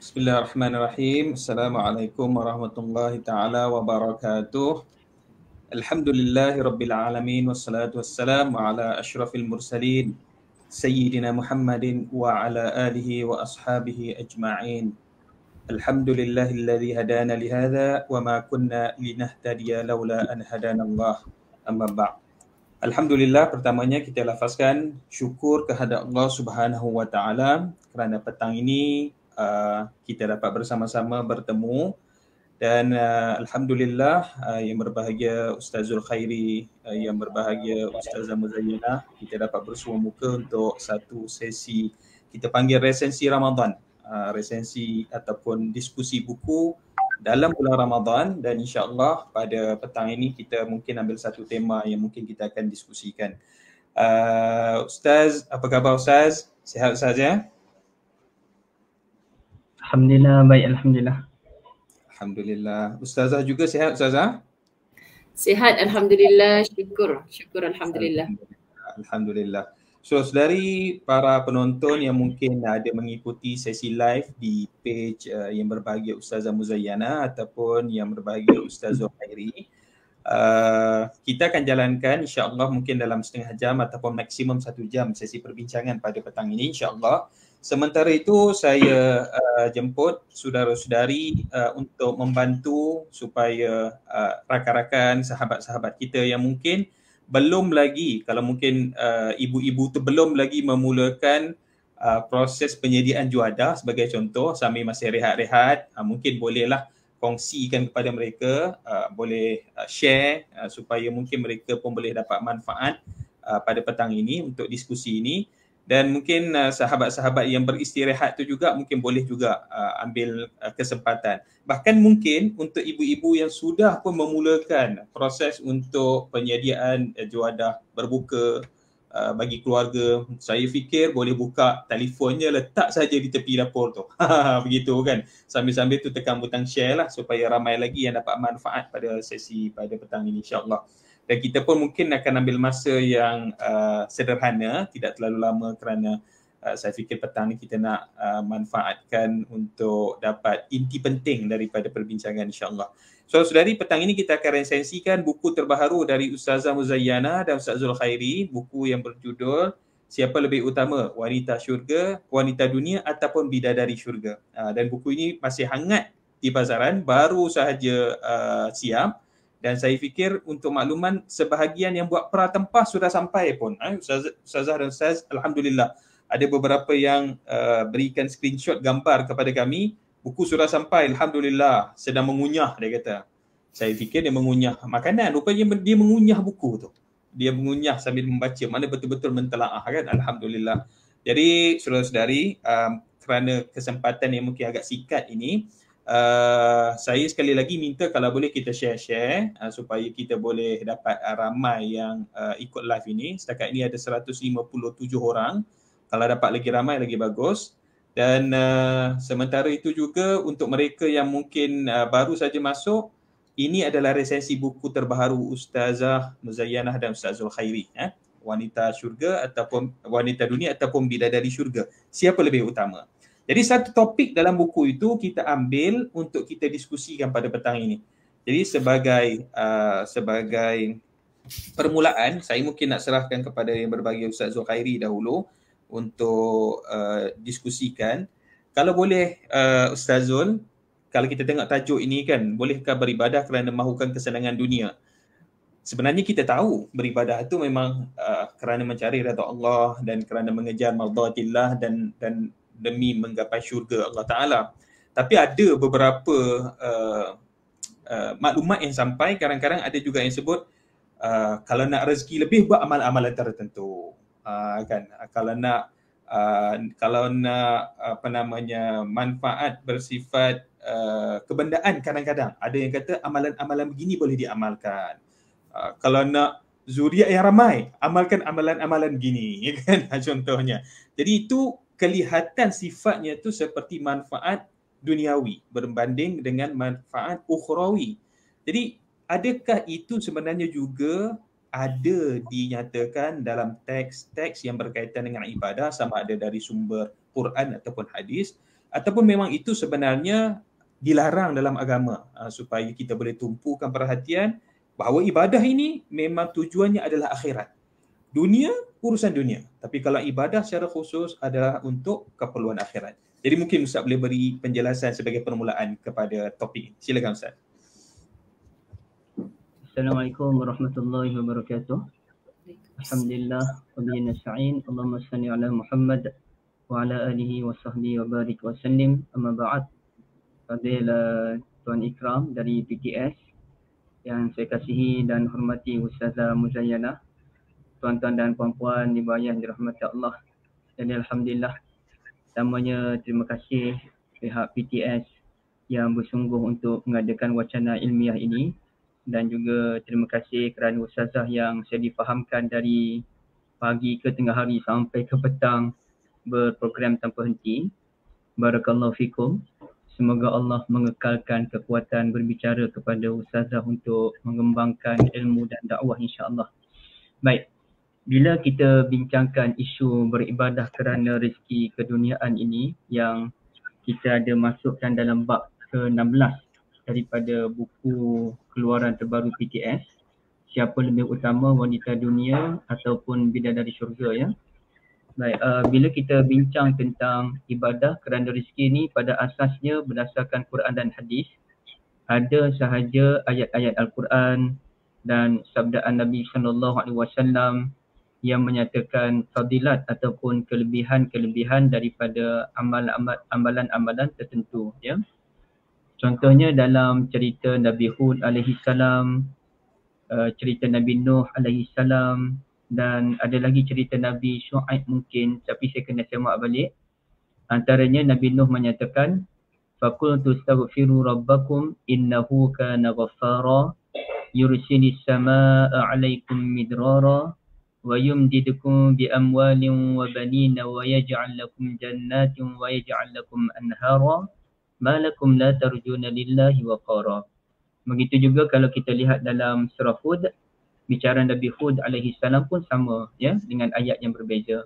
Bismillahirrahmanirrahim. Assalamualaikum warahmatullahi taala wabarakatuh. Alhamdulillahi rabbil alamin wassalatu wassalamu ala asyrafil mursalin sayyidina Muhammadin wa ala alihi wa ashabihi ajma'in. Alhamdulillahilladzi hadana li hadza wa ma kunna linahtadiya laula an hadana Allah. Amma ba'd. Alhamdulillah, pertamanya kita lafazkan syukur kehadap Allah Subhanahu wa taala kerana petang ini kita dapat bersama-sama bertemu dan alhamdulillah yang berbahagia Ustazul Khairi, yang berbahagia Ustazah Muzayyanah, kita dapat bersua muka untuk satu sesi kita panggil resensi Ramadan, resensi ataupun diskusi buku dalam bulan Ramadan, dan insya-Allah pada petang ini kita mungkin ambil satu tema yang mungkin kita akan diskusikan. Ustaz, apa khabar Ustaz? Sihat Ustaz ya? Alhamdulillah, baik, Alhamdulillah. Alhamdulillah. Ustazah juga sihat Ustazah? Sihat, Alhamdulillah. Syukur Alhamdulillah. Alhamdulillah. So, dari para penonton yang mungkin ada mengikuti sesi live di page yang berbahagia Ustazah Muzayyanah ataupun yang berbahagia Ustazul Khairi, kita akan jalankan insya-Allah mungkin dalam setengah jam ataupun maksimum 1 jam sesi perbincangan pada petang ini insya-Allah. Sementara itu saya jemput saudara-saudari untuk membantu supaya rakan-rakan, sahabat-sahabat kita yang mungkin belum lagi, kalau mungkin ibu-ibu tu belum lagi memulakan proses penyediaan juadah sebagai contoh, sambil masih rehat-rehat, mungkin bolehlah kongsikan kepada mereka, boleh share supaya mungkin mereka pun boleh dapat manfaat pada petang ini untuk diskusi ini. Dan mungkin sahabat-sahabat yang beristirahat tu juga mungkin boleh juga ambil kesempatan. Bahkan mungkin untuk ibu-ibu yang sudah pun memulakan proses untuk penyediaan juadah berbuka bagi keluarga, saya fikir boleh buka telefonnya, letak saja di tepi dapur tu. Begitu kan. Sambil-sambil tu tekan butang share lah supaya ramai lagi yang dapat manfaat pada sesi pada petang ini insya-Allah. Dan kita pun mungkin akan ambil masa yang sederhana, tidak terlalu lama kerana saya fikir petang ni kita nak manfaatkan untuk dapat inti penting daripada perbincangan insya-Allah. So, saudari, petang ini kita akan resensikan buku terbaru dari Ustazah Muzayyanah dan Ustazul Khairi, buku yang berjudul Siapa Lebih Utama, Wanita Syurga, Wanita Dunia ataupun Bidadari Syurga. Dan buku ini masih hangat di pasaran, baru sahaja siap. Dan saya fikir untuk makluman, sebahagian yang buat pratempah sudah sampai pun. Ustazah dan Ustaz, Alhamdulillah. Ada beberapa yang berikan screenshot gambar kepada kami. Buku sudah sampai, Alhamdulillah. Sedang mengunyah, dia kata. Saya fikir dia mengunyah makanan. Rupanya dia mengunyah buku tu. Dia mengunyah sambil membaca. Mana betul-betul mentelaah kan. Alhamdulillah. Jadi, saudara-saudari, kerana kesempatan yang mungkin agak sikat ini, saya sekali lagi minta kalau boleh kita share supaya kita boleh dapat ramai yang ikut live ini. Setakat ini ada 157 orang. Kalau dapat lagi ramai lagi bagus. Dan sementara itu juga untuk mereka yang mungkin baru saja masuk, ini adalah resensi buku terbaru Ustazah Muzayyanah dan Ustazul Khairi, Wanita Syurga ataupun Wanita Dunia ataupun Bidadari Syurga. Siapa lebih utama? Jadi satu topik dalam buku itu kita ambil untuk kita diskusikan pada petang ini. Jadi sebagai permulaan, saya mungkin nak serahkan kepada yang berbahagia Ustaz Zulkhairi dahulu untuk diskusikan. Kalau boleh Ustaz Zul, kalau kita tengok tajuk ini kan, bolehkah beribadah kerana mahukan kesenangan dunia? Sebenarnya kita tahu beribadah itu memang kerana mencari redha Allah dan kerana mengejar mardhatillah dan demi menggapai syurga Allah Ta'ala. Tapi ada beberapa maklumat yang sampai, kadang-kadang ada juga yang sebut kalau nak rezeki lebih, buat amal-amalan tertentu. Kan? Kalau nak manfaat bersifat kebendaan, kadang-kadang ada yang kata amalan-amalan begini boleh diamalkan. Kalau nak zuriat yang ramai, amalkan amalan-amalan begini, kan? Contohnya. Jadi itu kelihatan sifatnya tu seperti manfaat duniawi berbanding dengan manfaat ukhrawi. Jadi adakah itu sebenarnya juga ada dinyatakan dalam teks-teks yang berkaitan dengan ibadah, sama ada dari sumber Quran ataupun hadis, ataupun memang itu sebenarnya dilarang dalam agama supaya kita boleh tumpukan perhatian bahawa ibadah ini memang tujuannya adalah akhirat. Dunia, urusan dunia. Tapi kalau ibadah secara khusus adalah untuk keperluan akhirat. Jadi mungkin Ustaz boleh beri penjelasan sebagai permulaan kepada topik ini. Silakan Ustaz. Assalamualaikum warahmatullahi wabarakatuh. Alhamdulillah wa bihi nasta'in. Allahumma salli ala Muhammad wa ala alihi wa sahbihi wa barik wa sallim. Amma ba'd. Fadil Tuan Ikram dari PTS yang saya kasihi dan hormati Ustazah Muzayyana, tuan-tuan dan puan-puan ibu ayah yang dirahmati Allah. Dan alhamdulillah, pertamanya terima kasih pihak PTS yang bersungguh untuk mengadakan wacana ilmiah ini, dan juga terima kasih kerana Ustazah yang saya difahamkan dari pagi ke tengah hari sampai ke petang berprogram tanpa henti. Barakallahu fikum. Semoga Allah mengekalkan kekuatan berbicara kepada Ustazah untuk mengembangkan ilmu dan dakwah insya-Allah. Baik, bila kita bincangkan isu beribadah kerana rezeki keduniaan ini yang kita ada masukkan dalam bab ke-16 daripada buku keluaran terbaru PTS, siapa lebih utama, wanita dunia ataupun bidadari syurga, ya. Baik, bila kita bincang tentang ibadah kerana rezeki ini, pada asasnya berdasarkan Quran dan hadis, ada sahaja ayat-ayat Al-Quran dan sabdaan Nabi SAW yang menyatakan fadilat ataupun kelebihan-kelebihan daripada amalan-amalan tertentu, ya. Contohnya dalam cerita Nabi Hud alaihi salam, cerita Nabi Nuh alaihi salam, dan ada lagi cerita Nabi Shu'aib mungkin, tapi saya kena semak balik. Antaranya Nabi Nuh menyatakan, faqultu astaghfiru rabbakum innahu kana ghaffara yursilis samaa'a 'alaikum midrara wa yumdidukum bi amwalin wa banina wa yaj'al lakum jannatin wa yaj'al lakum anhara ma lakum la tarjuna lillahi waqara. Begitu juga kalau kita lihat dalam surah Hud, bicara Nabi Hud alaihi salam pun sama, ya, dengan ayat yang berbeza.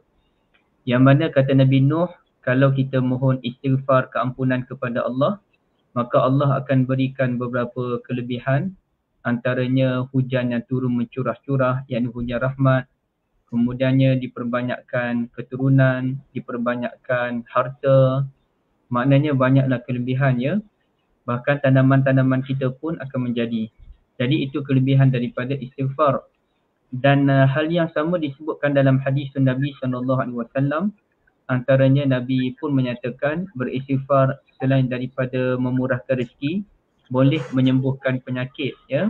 Yang mana kata Nabi Nuh, kalau kita mohon istighfar keampunan kepada Allah, maka Allah akan berikan beberapa kelebihan, antaranya hujan yang turun mencurah-curah, yakni hujan rahmat. Kemudiannya diperbanyakkan keturunan, diperbanyakkan harta. Maknanya banyaklah kelebihan, ya. Bahkan tanaman-tanaman kita pun akan menjadi. Jadi itu kelebihan daripada istighfar. Dan hal yang sama disebutkan dalam hadis Nabi SAW. Antaranya Nabi pun menyatakan beristighfar selain daripada memurahkan rezeki, boleh menyembuhkan penyakit, ya.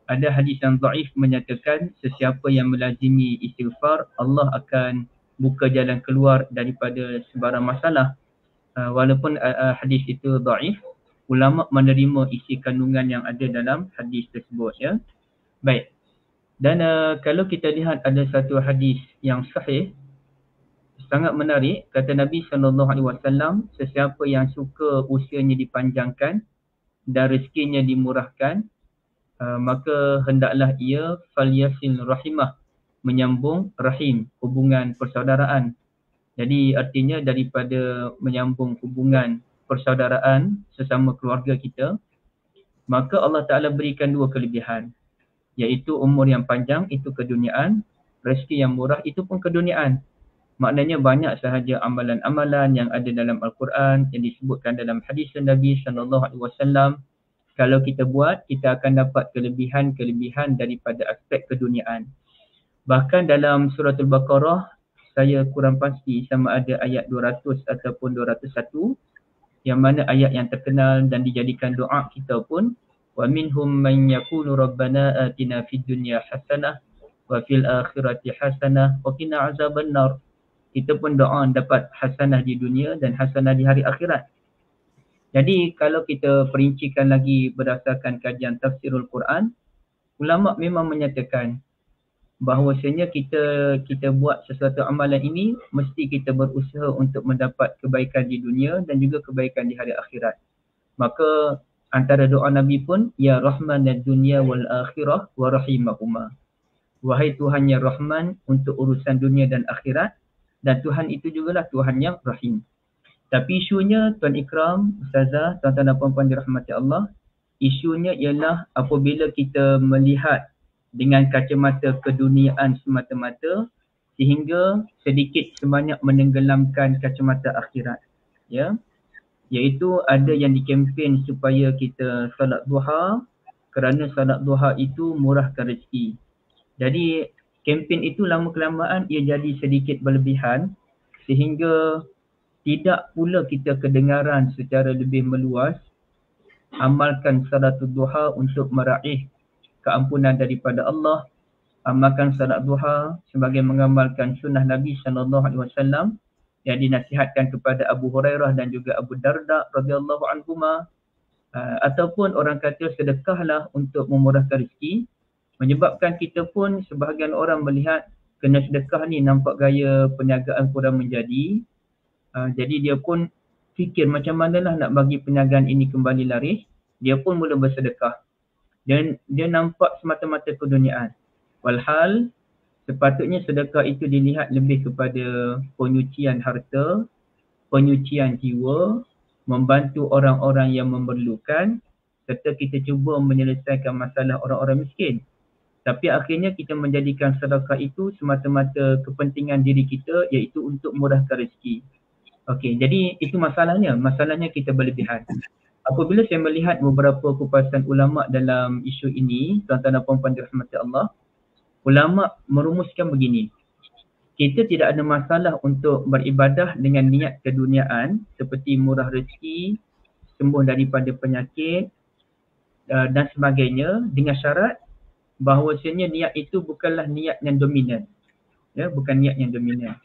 Ada hadis yang dhaif menyatakan sesiapa yang melazimi istighfar, Allah akan buka jalan keluar daripada sebarang masalah. Walaupun hadis itu dhaif, ulama menerima isi kandungan yang ada dalam hadis tersebut, ya. Baik. Dan kalau kita lihat ada satu hadis yang sahih, sangat menarik, kata Nabi SAW, sesiapa yang suka usianya dipanjangkan dan rezekinya dimurahkan, maka hendaklah ia falyasil rahimah, menyambung rahim, hubungan persaudaraan. Jadi artinya daripada menyambung hubungan persaudaraan sesama keluarga kita, maka Allah Ta'ala berikan dua kelebihan, iaitu umur yang panjang, itu keduniaan, rezeki yang murah, itu pun keduniaan. Maknanya banyak sahaja amalan-amalan yang ada dalam Al-Quran yang disebutkan dalam hadis Nabi SAW. Kalau kita buat, kita akan dapat kelebihan-kelebihan daripada aspek keduniaan. Bahkan dalam surah Al-Baqarah, saya kurang pasti sama ada ayat 200 ataupun 201, yang mana ayat yang terkenal dan dijadikan doa kita pun, wa minhum man yaqulu rabbana atina fid dunya hasanah wa fil akhirati hasanah wa qina azabannar. Kita pun doa dapat hasanah di dunia dan hasanah di hari akhirat. Jadi kalau kita perincikan lagi berdasarkan kajian tafsirul Quran, ulama memang menyatakan bahawasanya kita buat sesuatu amalan ini, mesti kita berusaha untuk mendapat kebaikan di dunia dan juga kebaikan di hari akhirat. Maka antara doa Nabi pun, ya rahman ad-dunya wal akhirah wa rahimahuma. Wahai Tuhan yang Rahman untuk urusan dunia dan akhirat, dan Tuhan itu jugalah Tuhan yang Rahim. Tapi isunya Tuan Ikram, Ustazah, tuan-tuan dan puan-puan dirahmati Allah, isunya ialah apabila kita melihat dengan kacamata keduniaan semata-mata sehingga sedikit sebanyak menenggelamkan kacamata akhirat. Ya, iaitu ada yang dikempen supaya kita salat duha kerana salat duha itu murahkan rezeki. Jadi kempen itu lama-kelamaan ia jadi sedikit berlebihan sehingga tidak pula kita kedengaran secara lebih meluas amalkan salatul duha untuk meraih keampunan daripada Allah, amalkan salat duha sebagai mengamalkan sunnah Nabi SAW yang dinasihatkan kepada Abu Hurairah dan juga Abu Darda radhiyallahu anhuma, ataupun orang kata sedekahlah untuk memurahkan rezeki, menyebabkan kita pun sebahagian orang melihat kena sedekah ni nampak gaya perniagaan kurang menjadi. Jadi dia pun fikir macam manalah nak bagi perniagaan ini kembali laris, dia pun mula bersedekah. Dan dia nampak semata-mata keduniaan. Walhal sepatutnya sedekah itu dilihat lebih kepada penyucian harta, penyucian jiwa, membantu orang-orang yang memerlukan, serta kita cuba menyelesaikan masalah orang-orang miskin. Tapi akhirnya kita menjadikan sedekah itu semata-mata kepentingan diri kita, iaitu untuk murahkan rezeki. Okey, jadi itu masalahnya. Masalahnya kita berlebihan. Apabila saya melihat beberapa kupasan ulama dalam isu ini, tuan-tuan dan puan-puan dirahmati Allah, ulama merumuskan begini. Kita tidak ada masalah untuk beribadah dengan niat keduniaan seperti murah rezeki, sembuh daripada penyakit dan sebagainya, dengan syarat bahawasanya niat itu bukanlah niat yang dominan. Ya, bukan niat yang dominan.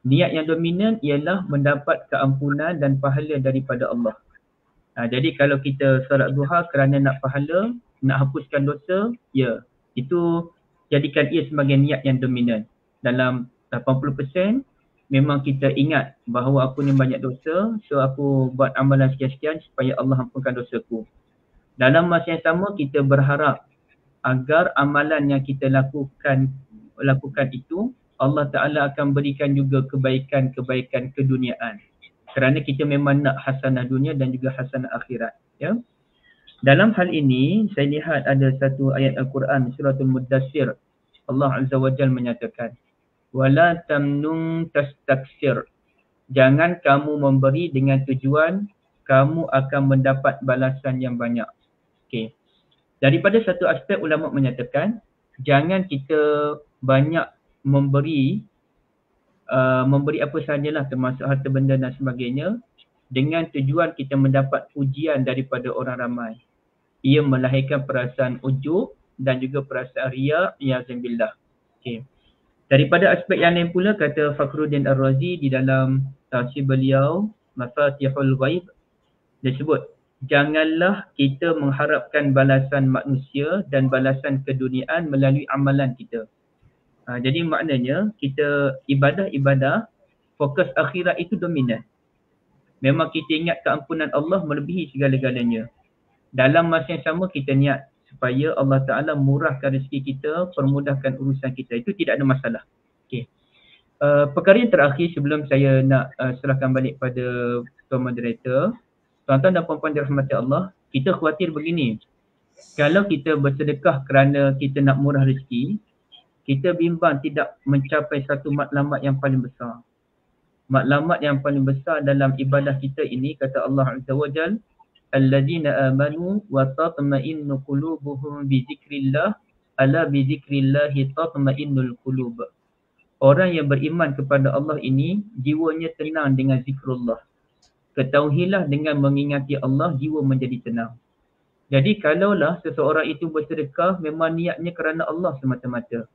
Niat yang dominan ialah mendapat keampunan dan pahala daripada Allah. Jadi kalau kita salat duha kerana nak pahala, nak hapuskan dosa, ya, itu jadikan ia sebagai niat yang dominan. Dalam 80% memang kita ingat bahawa aku ni banyak dosa, so aku buat amalan sekian-sekian supaya Allah ampunkan dosaku. Dalam masa yang sama kita berharap agar amalan yang kita lakukan itu Allah Ta'ala akan berikan juga kebaikan-kebaikan keduniaan. Kerana kita memang nak hasanah dunia dan juga hasanah akhirat. Ya. Dalam hal ini, saya lihat ada satu ayat Al-Quran, Suratul Muddassir. Allah Azza wa Jal menyatakan, وَلَا تَمْنُنْ تَسْتَكْسِرْ. Jangan kamu memberi dengan tujuan kamu akan mendapat balasan yang banyak. Okay. Daripada satu aspek ulama menyatakan, jangan kita banyak memberi apa sahajalah termasuk harta benda dan sebagainya dengan tujuan kita mendapat pujian daripada orang ramai. Ia melahirkan perasaan ujub dan juga perasaan riya, ya'zambillah. Okay. Daripada aspek yang lain pula, kata Fakhruddin Ar-Razi di dalam tafsir beliau Mafatihul Ghaib, dia sebut, janganlah kita mengharapkan balasan manusia dan balasan keduniaan melalui amalan kita. Jadi maknanya kita ibadah-ibadah, fokus akhirat itu dominan. Memang kita ingat keampunan Allah melebihi segala-galanya. Dalam masa yang sama kita niat supaya Allah Ta'ala murahkan rezeki kita, permudahkan urusan kita. Itu tidak ada masalah. Okay. Perkara yang terakhir sebelum saya nak serahkan balik pada Tuan Moderator, tuan-tuan dan puan-puan dirahmati Allah, kita khawatir begini. Kalau kita bersedekah kerana kita nak murah rezeki, kita bimbang tidak mencapai satu matlamat yang paling besar. Matlamat yang paling besar dalam ibadah kita ini, kata Allah Azza wa Jal, allazina amanu wa tatma'innu qulubuhum bi zikrillah, ala bi zikrillahi tatma'innul qulub. Orang yang beriman kepada Allah ini, jiwanya tenang dengan zikrullah. Ketahuilah dengan mengingati Allah, jiwa menjadi tenang. Jadi kalaulah seseorang itu bersedekah, memang niatnya kerana Allah semata-mata.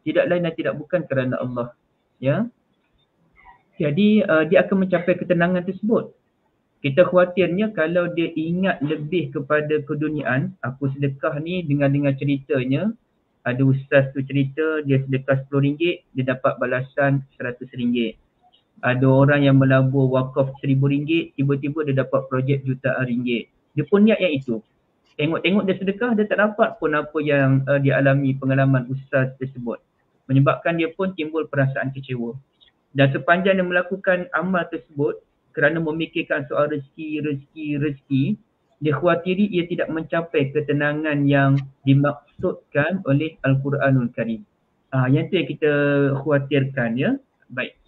Tidak lain dan tidak bukan kerana Allah. Ya. Jadi dia akan mencapai ketenangan tersebut. Kita khawatirnya kalau dia ingat lebih kepada keduniaan, aku sedekah ni dengan ceritanya, ada ustaz tu cerita dia sedekah RM10, dia dapat balasan RM100. Ada orang yang melabur wakaf RM1,000, tiba-tiba dia dapat projek jutaan ringgit. Dia pun niat yang itu. Tengok-tengok dia sedekah, dia tak dapat pun apa yang dia alami pengalaman ustaz tersebut. Menyebabkan dia pun timbul perasaan kecewa. Dan sepanjang dia melakukan amal tersebut, kerana memikirkan soal rezeki, dia khawatiri ia tidak mencapai ketenangan yang dimaksudkan oleh Al-Quranul Karim. Yang tu yang kita khawatirkan, ya. Baik.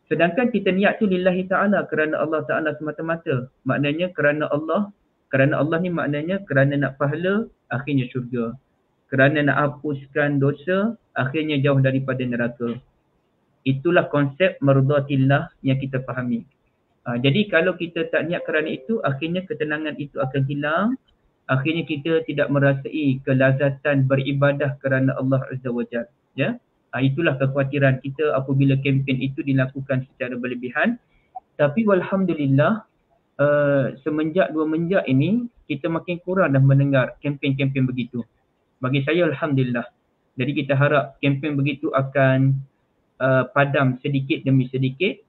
Sedangkan kita niat tu lillahi ta'ala, kerana Allah Ta'ala semata-mata. Maknanya kerana Allah ni maknanya kerana nak pahala, akhirnya syurga. Kerana nak hapuskan dosa, akhirnya jauh daripada neraka. Itulah konsep mardatillah yang kita fahami. Jadi kalau kita tak niat kerana itu, akhirnya ketenangan itu akan hilang. Akhirnya kita tidak merasai kelazatan beribadah kerana Allah Azza wa Jalla. Ya? Itulah kekhawatiran kita apabila kempen itu dilakukan secara berlebihan. Tapi walhamdulillah, semenjak 2 menjak ini, kita makin kurang dah mendengar kempen-kempen begitu. Bagi saya alhamdulillah. Jadi kita harap kempen begitu akan padam sedikit demi sedikit.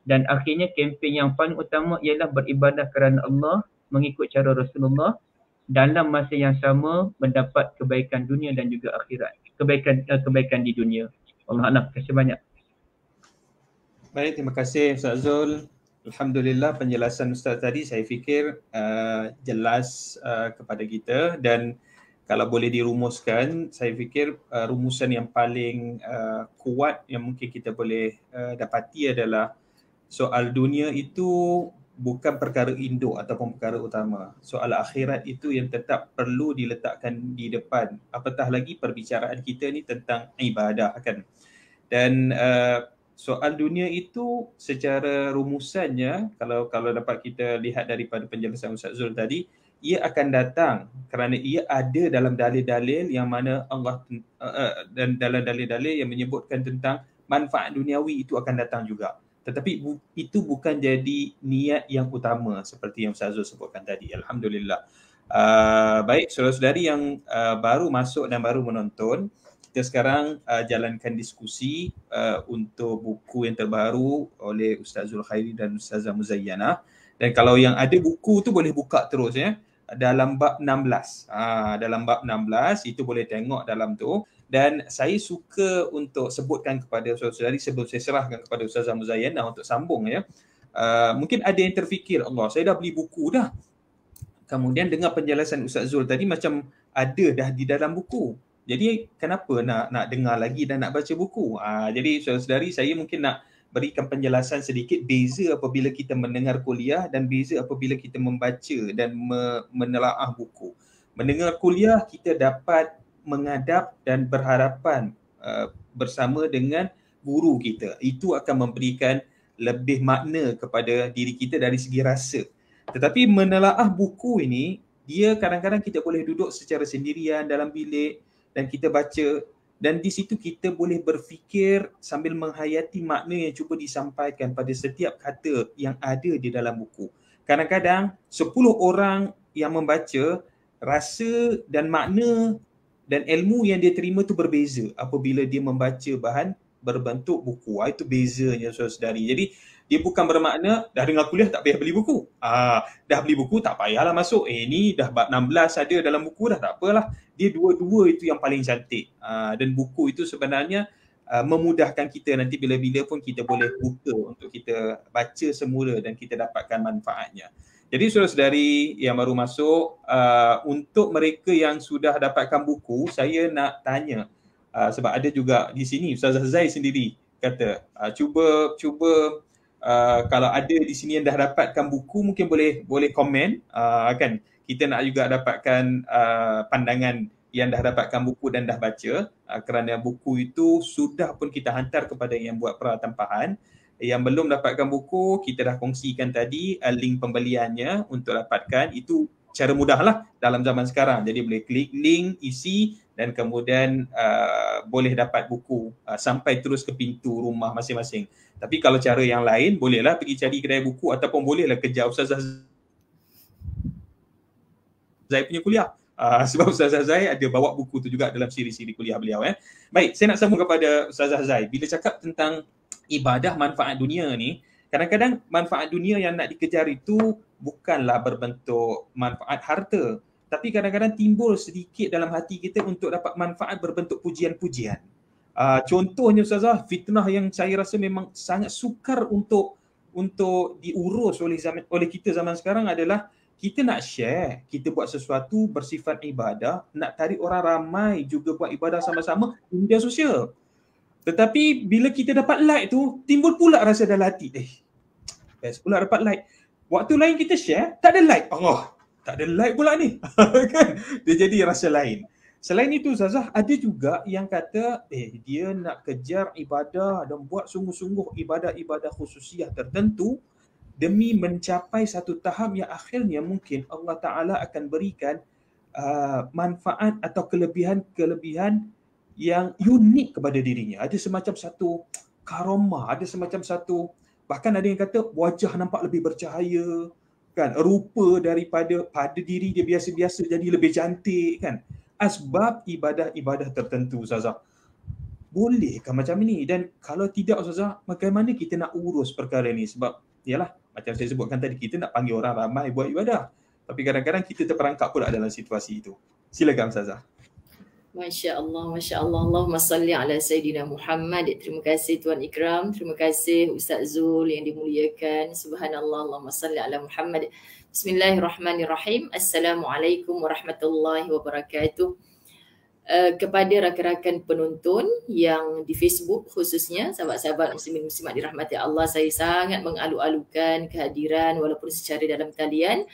Dan akhirnya kempen yang paling utama ialah beribadah kerana Allah, mengikut cara Rasulullah, dalam masa yang sama mendapat kebaikan dunia dan juga akhirat. Kebaikan di dunia. Allah Alam, terima kasih banyak. Baik, terima kasih Ustaz Zul. Alhamdulillah penjelasan Ustaz tadi saya fikir jelas kepada kita, dan kalau boleh dirumuskan, saya fikir rumusan yang paling kuat yang mungkin kita boleh dapati adalah soal dunia itu bukan perkara induk ataupun perkara utama. Soal akhirat itu yang tetap perlu diletakkan di depan. Apatah lagi perbicaraan kita ni tentang ibadah, kan. Dan soal dunia itu secara rumusannya, kalau dapat kita lihat daripada penjelasan Ustaz Zul tadi, ia akan datang kerana ia ada dalam dalil-dalil yang mana Allah dan dalam dalil-dalil yang menyebutkan tentang manfaat duniawi itu akan datang juga. Tetapi itu bukan jadi niat yang utama seperti yang Ustaz Zul sebutkan tadi. Alhamdulillah. Baik, saudara-saudari yang baru masuk dan baru menonton, kita sekarang jalankan diskusi untuk buku yang terbaru oleh Ustaz Zul Khairi dan Ustazah Muzayyana. Dan kalau yang ada buku tu boleh buka terus, ya. Dalam bab 16. Dalam bab 16 itu boleh tengok dalam tu. Dan saya suka untuk sebutkan kepada saudara-saudari sebelum saya serahkan kepada Ustazah Muzayyana untuk sambung, ya. Mungkin ada yang terfikir, Allah, saya dah beli buku dah. Kemudian dengar penjelasan Ustaz Zul tadi macam ada dah di dalam buku. Jadi kenapa nak dengar lagi dan nak baca buku? Jadi saudara-saudari, saya mungkin nak berikan penjelasan sedikit beza apabila kita mendengar kuliah dan beza apabila kita membaca dan menelaah buku. Mendengar kuliah kita dapat menghadap dan berhadapan bersama dengan guru kita. Itu akan memberikan lebih makna kepada diri kita dari segi rasa. Tetapi menelaah buku ini, dia kadang-kadang kita boleh duduk secara sendirian dalam bilik dan kita baca, dan di situ kita boleh berfikir sambil menghayati makna yang cuba disampaikan pada setiap kata yang ada di dalam buku. Kadang-kadang 10 orang yang membaca, rasa dan makna dan ilmu yang dia terima tu berbeza apabila dia membaca bahan berbentuk buku. Itu bezanya saudara-saudari. Jadi dia bukan bermakna dah dengar kuliah tak payah beli buku. Dah beli buku tak payahlah masuk. Ni dah bab 16 ada dalam buku dah, tak apalah. Dia dua-dua itu yang paling cantik. Dan buku itu sebenarnya memudahkan kita nanti bila-bila pun kita boleh buka untuk kita baca semula dan kita dapatkan manfaatnya. Jadi saudara-saudari yang baru masuk, untuk mereka yang sudah dapatkan buku, saya nak tanya, sebab ada juga di sini Ustazah Zai sendiri kata, cuba kalau ada di sini yang dah dapatkan buku, mungkin boleh komen, kan. Kita nak juga dapatkan pandangan yang dah dapatkan buku dan dah baca, kerana buku itu sudah pun kita hantar kepada yang buat peratampahan. Yang belum dapatkan buku, kita dah kongsikan tadi link pembeliannya untuk dapatkan. Itu cara mudahlah dalam zaman sekarang. Jadi boleh klik link, isi dan kemudian boleh dapat buku sampai terus ke pintu rumah masing-masing. Tapi kalau cara yang lain, bolehlah pergi cari kedai buku ataupun bolehlah kejar Ustazah Zai punya kuliah. Sebab Ustazah Zai ada bawa buku tu juga dalam siri-siri kuliah beliau. Baik, saya nak sambung kepada Ustazah Zai. Bila cakap tentang ibadah manfaat dunia ni, kadang-kadang manfaat dunia yang nak dikejar itu bukanlah berbentuk manfaat harta, tapi kadang-kadang timbul sedikit dalam hati kita untuk dapat manfaat berbentuk pujian-pujian. Contohnya Ustazah, fitnah yang saya rasa memang sangat sukar untuk untuk diurus oleh kita zaman sekarang adalah kita nak share, kita buat sesuatu bersifat ibadah, nak tarik orang ramai juga buat ibadah sama-sama di media sosial. Tetapi bila kita dapat like tu, timbul pula rasa dalam hati, best pula dapat like. Waktu lain kita share, tak ada like. Allah, tak ada like pula ni. Kan? Dia jadi rasa lain. Selain itu Ustazah, ada juga yang kata dia nak kejar ibadah dan buat sungguh-sungguh ibadah-ibadah khususiah tertentu demi mencapai satu tahap yang akhirnya mungkin Allah Ta'ala akan berikan manfaat atau kelebihan-kelebihan yang unik kepada dirinya. Ada semacam satu karomah, ada semacam satu, bahkan ada yang kata wajah nampak lebih bercahaya, kan, rupa daripada pada diri dia biasa-biasa jadi lebih cantik, kan, asbab ibadah-ibadah tertentu Ustazah. Bolehkah macam ini? Dan kalau tidak Ustazah, bagaimana kita nak urus perkara ni? Sebab yalah, macam saya sebutkan tadi, kita nak panggil orang ramai buat ibadah, tapi kadang-kadang kita terperangkap pula dalam situasi itu. Silakan Ustazah. Masya Allah, Masya Allah. Allahumma salli ala Sayyidina Muhammad. Terima kasih Tuan Ikram. Terima kasih Ustaz Zul yang dimuliakan. Subhanallah, Allahumma salli ala Muhammad. Bismillahirrahmanirrahim. Assalamualaikum warahmatullahi wabarakatuh. Kepada rakan-rakan penonton yang di Facebook khususnya, sahabat-sahabat muslimin muslimat dirahmati Allah, saya sangat mengalu-alukan kehadiran walaupun secara dalam talian.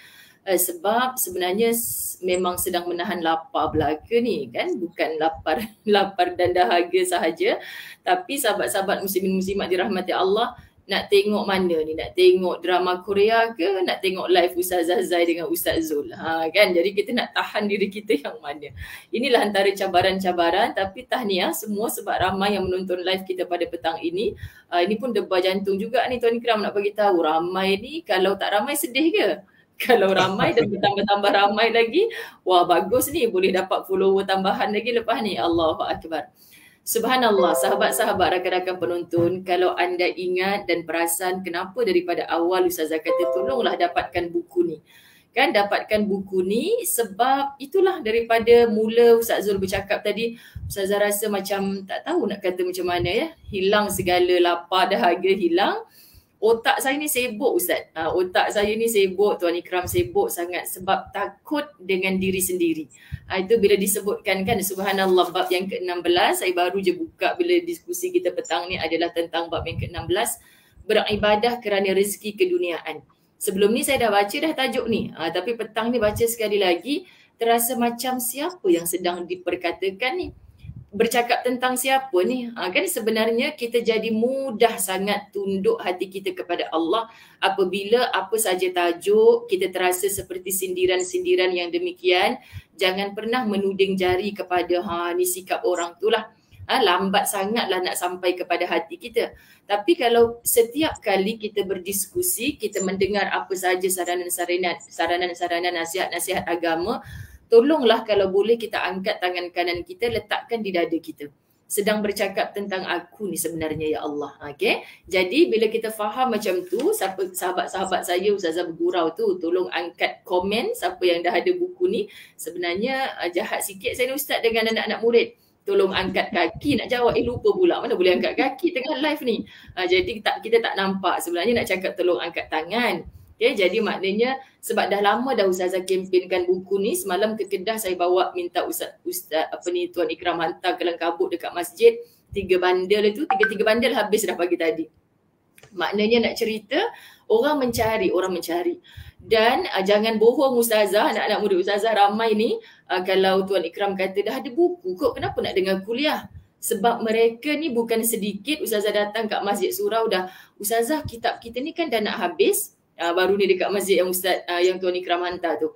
Sebab sebenarnya memang sedang menahan lapar belaka ni, kan, bukan lapar dan dahaga sahaja, tapi sahabat-sahabat muslimin muslimat dirahmati Allah nak tengok mana ni, nak tengok drama Korea ke nak tengok live Ustazah Zai dengan Ustaz Zul, kan, jadi kita nak tahan diri kita yang mana. Inilah antara cabaran-cabaran, tapi tahniah semua sebab ramai yang menonton live kita pada petang ini. Ini pun debar jantung juga ni Tuan Ikram nak bagi tahu, ramai ni, kalau tak ramai sedih ke? Kalau ramai dan bertambah-tambah ramai lagi, wah bagus ni, boleh dapat follower tambahan lagi lepas ni. Allahu Akbar. Subhanallah, sahabat-sahabat, rakan-rakan penonton, kalau anda ingat dan perasan kenapa daripada awal Ustazah kata tolonglah dapatkan buku ni. Kan, dapatkan buku ni sebab itulah daripada mula Ustaz Zul bercakap tadi, Ustazah rasa macam tak tahu nak kata macam mana ya, hilang segala lapar dahaga hilang. Otak saya ni sibuk Ustaz. Otak saya ni sibuk, Tuan Ikram sibuk sangat sebab takut dengan diri sendiri. Itu bila disebutkan, kan, subhanallah, bab yang ke-16, saya baru je buka bila diskusi kita petang ni adalah tentang bab yang ke-16, beribadah kerana rezeki keduniaan. Sebelum ni saya dah baca dah tajuk ni, tapi petang ni baca sekali lagi, terasa macam siapa yang sedang diperkatakan ni. Bercakap tentang siapa ni? Kan sebenarnya kita jadi mudah sangat tunduk hati kita kepada Allah apabila apa saja tajuk kita terasa seperti sindiran-sindiran yang demikian. Jangan pernah menuding jari kepada ni sikap orang tu lah. Lambat sangatlah nak sampai kepada hati kita. Tapi kalau setiap kali kita berdiskusi, kita mendengar apa saja saranan-saranan, nasihat-nasihat agama, tolonglah kalau boleh kita angkat tangan kanan kita, letakkan di dada kita. Sedang bercakap tentang aku ni sebenarnya, ya Allah. Okay? Jadi bila kita faham macam tu, sahabat-sahabat saya Ustazah bergurau tu, tolong angkat komen siapa yang dah ada buku ni. Sebenarnya jahat sikit saya ni Ustaz dengan anak-anak murid. Tolong angkat kaki nak jawab. Lupa pula, mana boleh angkat kaki tengah live ni. Jadi kita tak nampak. Sebenarnya nak cakap tolong angkat tangan. Okay, jadi maknanya sebab dah lama dah Ustazah kempenkan buku ni. Semalam ke Kedah saya bawa minta Ustaz Tuan Ikram hantar ke Langkabut dekat masjid. 3 bandel itu, 3 bandel habis dah pagi tadi. Maknanya nak cerita, orang mencari. Dan jangan bohong Ustazah, anak-anak muda Ustazah ramai ni, kalau Tuan Ikram kata dah ada buku kok, kenapa nak dengar kuliah? Sebab mereka ni bukan sedikit. Ustazah datang kat Masjid Surau dah, Ustazah kitab kita ni kan dah nak habis. Baru ni dekat masjid yang Ustaz yang Tuan Ikram hantar tu,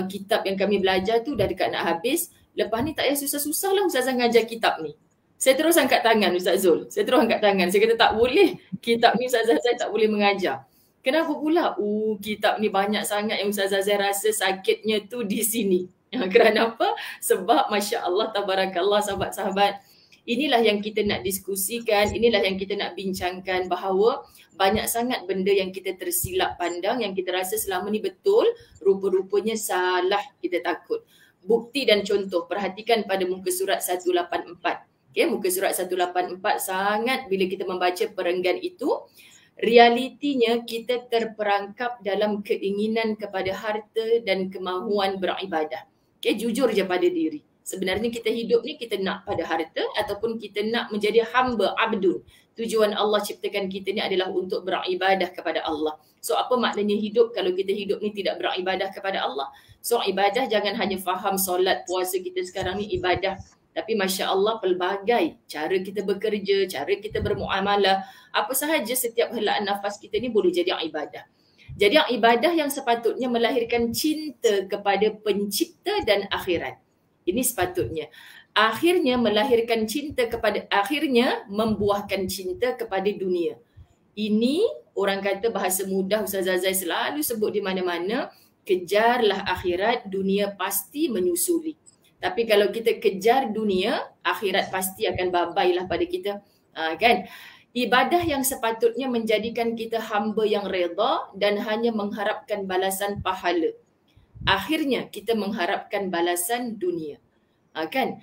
kitab yang kami belajar tu dah dekat nak habis. Lepas ni tak payah susah-susah lah Ustazah ngajar kitab ni. Saya terus angkat tangan Ustaz Zul. Saya kata tak boleh. Kitab ni Ustazah saya tak boleh mengajar. Kenapa pula? Kitab ni banyak sangat yang Ustazah saya rasa sakitnya tu di sini. Kerana apa? Sebab Masya Allah, Tabarakallah, sahabat-sahabat, inilah yang kita nak diskusikan, inilah yang kita nak bincangkan, bahawa banyak sangat benda yang kita tersilap pandang, yang kita rasa selama ni betul, rupa-rupanya salah, kita takut. Bukti dan contoh, perhatikan pada muka surat 184. Okay, muka surat 184 sangat bila kita membaca perenggan itu, Realitinya kita terperangkap dalam keinginan kepada harta dan kemahuan beribadah. Okay, jujur je pada diri. Sebenarnya kita hidup ni kita nak pada harta ataupun kita nak menjadi hamba, abdun. Tujuan Allah ciptakan kita ni adalah untuk beribadah kepada Allah. So apa maknanya hidup kalau kita hidup ni tidak beribadah kepada Allah? So ibadah jangan hanya faham solat, puasa kita sekarang ni ibadah. Tapi Masya Allah pelbagai cara kita bekerja, cara kita bermuamalah, apa sahaja setiap helaan nafas kita ni boleh jadi ibadah. Jadi ibadah yang sepatutnya melahirkan cinta kepada pencipta dan akhirat. Ini sepatutnya. Akhirnya melahirkan cinta kepada, akhirnya membuahkan cinta kepada dunia. Ini orang kata bahasa mudah, Ustaz Zai selalu sebut di mana-mana, kejarlah akhirat, dunia pasti menyusuli. Tapi kalau kita kejar dunia, akhirat pasti akan babailah pada kita. Kan? Ibadah yang sepatutnya menjadikan kita hamba yang redha dan hanya mengharapkan balasan pahala. Akhirnya kita mengharapkan balasan dunia. Kan?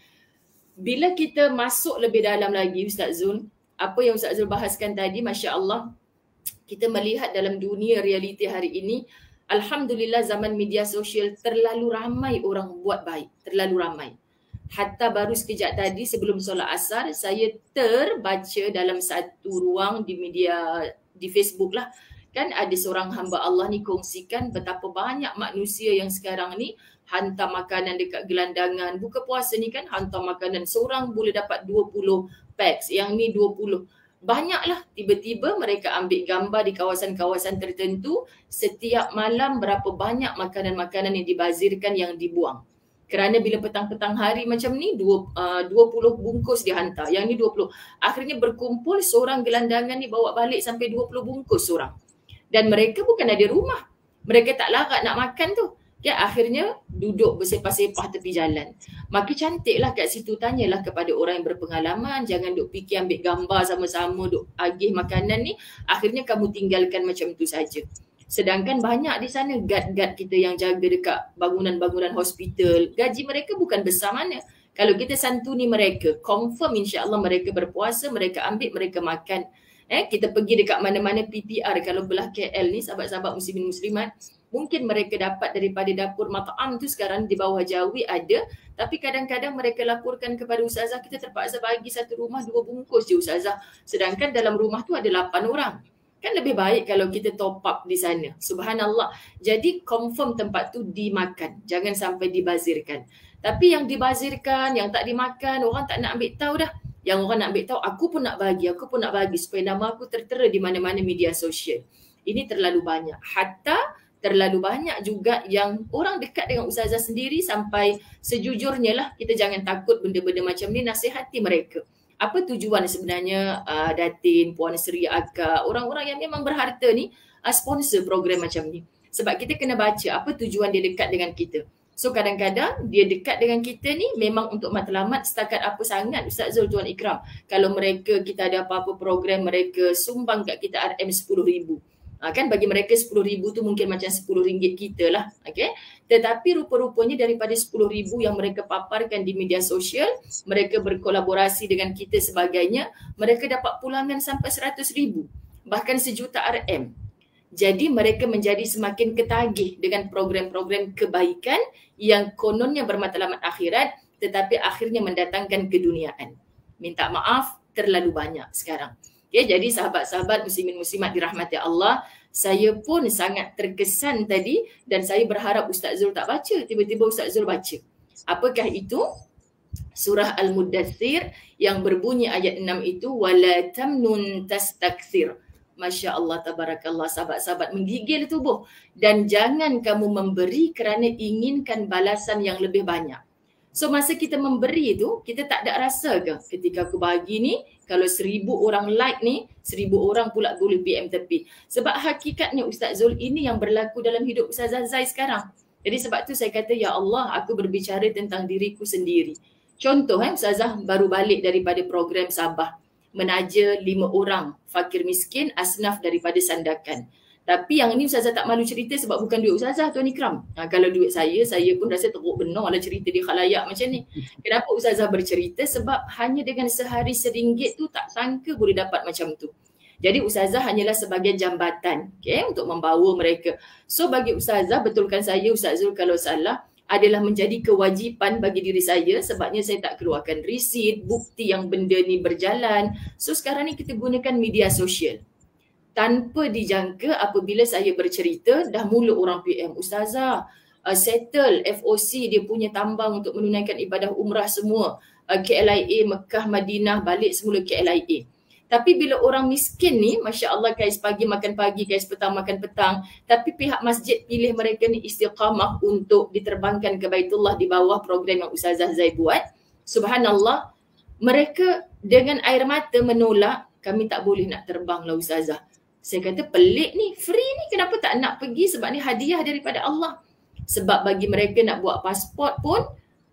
Bila kita masuk lebih dalam lagi Ustaz Zul, apa yang Ustaz Zul bahaskan tadi, Masya Allah, kita melihat dalam dunia realiti hari ini, Alhamdulillah zaman media sosial terlalu ramai orang buat baik. Terlalu ramai. Hatta baru sekejap tadi sebelum solat asar, saya terbaca dalam satu ruang di media, di Facebook lah. Kan ada seorang hamba Allah ni kongsikan betapa banyak manusia yang sekarang ni hantar makanan dekat gelandangan. Buka puasa ni kan hantar makanan. Seorang boleh dapat 20 packs. Yang ni 20. Banyaklah, tiba-tiba mereka ambil gambar di kawasan-kawasan tertentu, setiap malam berapa banyak makanan-makanan yang dibazirkan, yang dibuang. Kerana bila petang-petang hari macam ni 20 bungkus dihantar, yang ni 20. Akhirnya berkumpul seorang gelandangan ni bawa balik sampai 20 bungkus seorang. Dan mereka bukan ada rumah. Mereka tak larat nak makan tu. Ya, akhirnya duduk bersepah-sepah tepi jalan. Maka cantiklah kat situ, tanyalah kepada orang yang berpengalaman. Jangan duk fikir ambil gambar sama-sama, duk agih makanan ni. Akhirnya kamu tinggalkan macam tu saja. Sedangkan banyak di sana guard-guard kita yang jaga dekat bangunan-bangunan hospital. Gaji mereka bukan besar mana. Kalau kita santuni mereka, confirm insya-Allah mereka berpuasa, mereka ambil, mereka makan. Kita pergi dekat mana-mana PPR kalau belah KL ni, sahabat-sahabat muslimin muslimat, mungkin mereka dapat daripada dapur mat'am tu sekarang di bawah Jawi ada, tapi kadang-kadang mereka laporkan kepada ustazah, kita terpaksa bagi satu rumah 2 bungkus je ustazah, sedangkan dalam rumah tu ada 8 orang. Kan lebih baik kalau kita top up di sana. Subhanallah. Jadi confirm tempat tu dimakan, jangan sampai dibazirkan. Tapi yang dibazirkan, yang tak dimakan, orang tak nak ambil tahu dah. Yang orang nak ambil tahu, aku pun nak bagi supaya nama aku tertera di mana-mana media sosial. Ini terlalu banyak. Hatta terlalu banyak juga yang orang dekat dengan ustazah sendiri, sampai sejujurnya lah, kita jangan takut benda-benda macam ni, nasihati mereka. Apa tujuan sebenarnya Datin, Puan Seri Aka, orang-orang yang memang berharta ni sponsor program macam ni. Sebab kita kena baca apa tujuan dia dekat dengan kita. So kadang-kadang dia dekat dengan kita ni memang untuk matlamat setakat apa sangat Ustaz Zul, Tuan Ikram. Kalau mereka, kita ada apa-apa program, mereka sumbang kat kita RM 10,000. Kan bagi mereka 10,000 tu mungkin macam RM10 kita lah. Okay? Tetapi rupa-rupanya daripada 10,000 yang mereka paparkan di media sosial, mereka berkolaborasi dengan kita sebagainya, mereka dapat pulangan sampai 100,000. Bahkan RM1 RM. Jadi mereka menjadi semakin ketagih dengan program-program kebaikan yang kononnya bermatlamat akhirat tetapi akhirnya mendatangkan keduniaan. Minta maaf, terlalu banyak sekarang. Okay, jadi sahabat-sahabat muslimin muslimat dirahmati Allah, saya pun sangat terkesan tadi dan saya berharap Ustaz Zul tak baca. Tiba-tiba Ustaz Zul baca. Apakah itu? Surah Al-Muddathir yang berbunyi ayat 6 itu, wala tamnun tastakthir. Masya Allah, tabarakallah, sahabat-sahabat menggigil tubuh. Dan jangan kamu memberi kerana inginkan balasan yang lebih banyak. So masa kita memberi tu, kita tak ada rasa ke? Ketika aku bagi ni, kalau 1,000 orang like ni, 1,000 orang pula boleh PM tepi. Sebab hakikatnya Ustaz Zul, ini yang berlaku dalam hidup Ustazah Zai sekarang. Jadi sebab tu saya kata, ya Allah, aku berbicara tentang diriku sendiri. Contoh, Ustazah baru balik daripada program Sabah. Menaja 5 orang fakir miskin asnaf daripada Sandakan. Tapi yang ni Ustazah tak malu cerita sebab bukan duit Ustazah, Tuan Ikram. Kalau duit saya pun rasa teruk benar lah cerita di khalayak macam ni. Kenapa Ustazah bercerita? Sebab hanya dengan sehari RM1 tu tak sangka boleh dapat macam tu. Jadi ustazah hanyalah sebagai jambatan, okay, untuk membawa mereka. So bagi ustazah, betulkan saya Ustaz Zul kalau salah, adalah menjadi kewajipan bagi diri saya sebabnya saya tak keluarkan resit, bukti yang benda ni berjalan. So sekarang ni kita gunakan media sosial. Tanpa dijangka apabila saya bercerita, dah mula orang PM, ustazah settle FOC dia punya tambang untuk menunaikan ibadah umrah semua, KLIA, Mekah, Madinah, balik semula KLIA. Tapi bila orang miskin ni, Masya Allah, kais pagi makan pagi, kais petang makan petang, tapi pihak masjid pilih mereka ni istiqamah untuk diterbangkan ke Baitullah di bawah program yang Ustazah Zai buat. Subhanallah, mereka dengan air mata menolak, kami tak boleh nak terbang lah Ustazah. Saya kata pelik ni, free ni kenapa tak nak pergi, sebab ni hadiah daripada Allah. Sebab bagi mereka nak buat pasport pun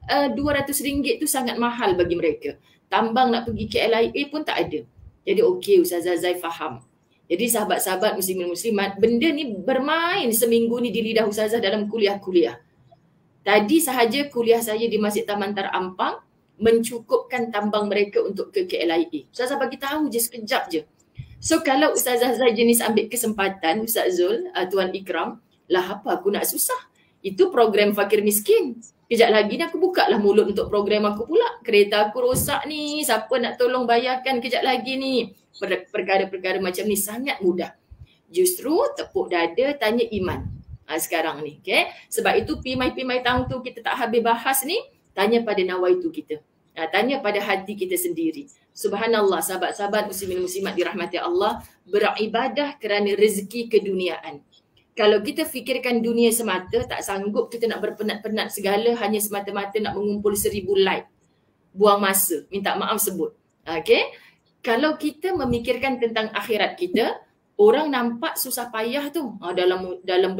RM200 tu sangat mahal bagi mereka. Tambang nak pergi KLIA pun tak ada. Jadi okey, Ustazah Zai faham. Jadi sahabat-sahabat muslimin muslimat, benda ni bermain seminggu ni di lidah Ustazah dalam kuliah-kuliah. Tadi sahaja kuliah saya di Masjid Taman Tar Ampang mencukupkan tambang mereka untuk ke KLIA. Ustazah bagi tahu je sekejap je. So kalau Ustazah Zai jenis ambil kesempatan, Ustaz Zul, Tuan Ikram, lah apa aku nak susah? Itu program fakir miskin. Kejap lagi ni aku buka lah mulut untuk program aku pula. Kereta aku rosak ni, siapa nak tolong bayarkan kejap lagi ni. Perkara-perkara macam ni sangat mudah. Justru tepuk dada, tanya iman. Sekarang ni, okay? Sebab itu pimai-pimai tang tu kita tak habis bahas ni, tanya pada nawaitu kita. Tanya pada hati kita sendiri. Subhanallah, sahabat-sahabat muslimin muslimat dirahmati Allah, beribadah kerana rezeki keduniaan. Kalau kita fikirkan dunia semata, tak sanggup kita nak berpenat-penat segala hanya semata-mata nak mengumpul 1000 like. Buang masa, minta maaf sebut. Okay? Kalau kita memikirkan tentang akhirat kita, orang nampak susah payah tu. Dalam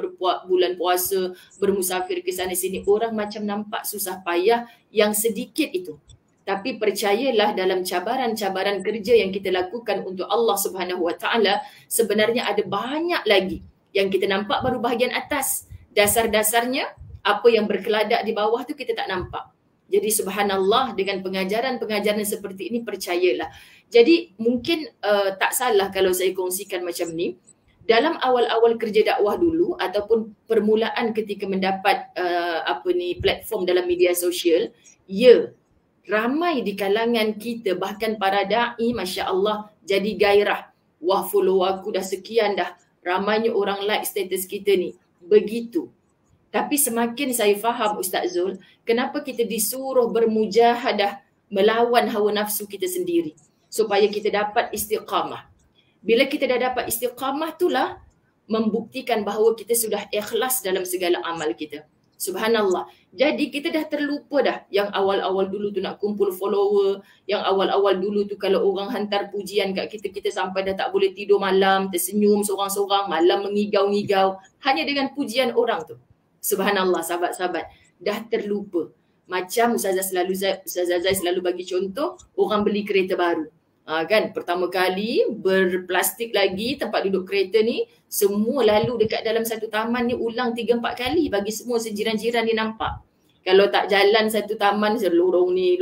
bulan puasa, bermusafir ke sana sini, orang macam nampak susah payah yang sedikit itu. Tapi percayalah dalam cabaran-cabaran kerja yang kita lakukan untuk Allah Subhanahu Wa Taala, sebenarnya ada banyak lagi. Yang kita nampak baru bahagian atas. Dasar-dasarnya, apa yang berkeladak di bawah tu kita tak nampak. Jadi subhanallah, dengan pengajaran-pengajaran seperti ini percayalah. Jadi mungkin tak salah kalau saya kongsikan macam ni. Dalam awal-awal kerja dakwah dulu ataupun permulaan ketika mendapat platform dalam media sosial, ya, ramai di kalangan kita, bahkan para da'i, Masya Allah, jadi gairah. Wah, follow aku dah sekian dah. Ramainya orang like status kita ni. Begitu. Tapi semakin saya faham Ustaz Zul, kenapa kita disuruh bermujahadah melawan hawa nafsu kita sendiri. Supaya kita dapat istiqamah. Bila kita dah dapat istiqamah itulah membuktikan bahawa kita sudah ikhlas dalam segala amal kita. Subhanallah. Jadi kita dah terlupa dah yang awal-awal dulu tu nak kumpul follower, yang awal-awal dulu tu kalau orang hantar pujian kat kita, kita sampai dah tak boleh tidur malam, tersenyum seorang-seorang, malam mengigau-ngigau hanya dengan pujian orang tu. Subhanallah, sahabat-sahabat, dah terlupa. Macam Ustazah Zai selalu bagi contoh, orang beli kereta baru. Kan, pertama kali berplastik lagi tempat duduk kereta ni, semua lalu dekat dalam satu taman ni ulang 3-4 kali bagi semua sejiran-jiran ni nampak. Kalau tak jalan satu taman, lorong ni,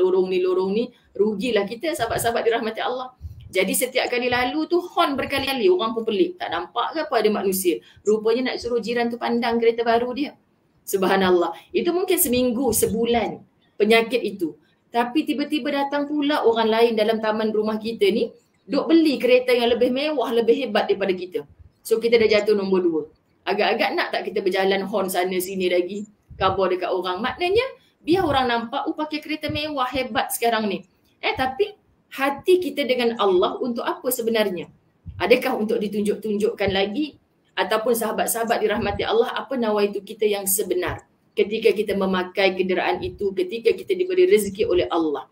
rugilah kita sahabat-sahabat dirahmati Allah. Jadi setiap kali lalu tu horn berkali-kali, orang pun pelik. Tak nampak ke apa ada manusia? Rupanya nak suruh jiran tu pandang kereta baru dia. Subhanallah. Itu mungkin seminggu, sebulan penyakit itu. Tapi tiba-tiba datang pula orang lain dalam taman rumah kita ni, duk beli kereta yang lebih mewah, lebih hebat daripada kita. So kita dah jatuh nombor 2. Agak-agak nak tak kita berjalan horn sana sini lagi, kabar dekat orang. Maknanya biar orang nampak, pakai kereta mewah, hebat sekarang ni. Tapi hati kita dengan Allah untuk apa sebenarnya? Adakah untuk ditunjuk-tunjukkan lagi? Ataupun sahabat-sahabat dirahmati Allah, apa nawaitu kita yang sebenar? Ketika kita memakai kenderaan itu, ketika kita diberi rezeki oleh Allah.